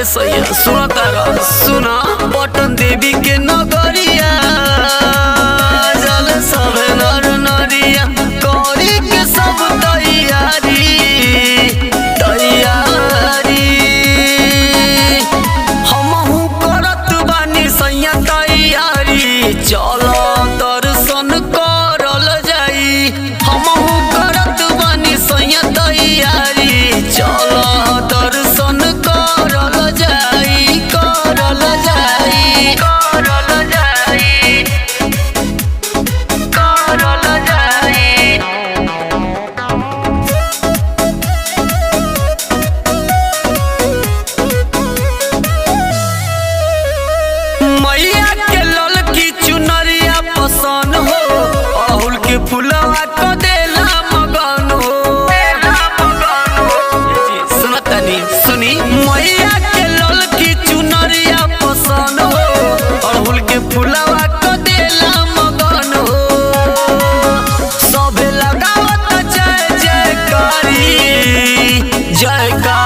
सैया सुना तारा सुना पटन देवी के नगरिया जल सब नर नरिया करी के सब तैयारी हमहू करत बानी सैया तैयारी चलो दर्शन करल जाई। हमहू करत बानी सैया तैयारी चलो दर्शन करल जाई करल जाई करल जाई करल जाई। मैया के ललकी चुनरिया पसंद हो अड़हुल के फुलवा को देला मगन हो सुनतनी सुनी मैया के ललकी चुनरिया पसंद हो अड़हुल के फुलवा को देला मगन हो सबे लगावत जय जयकारी जयकार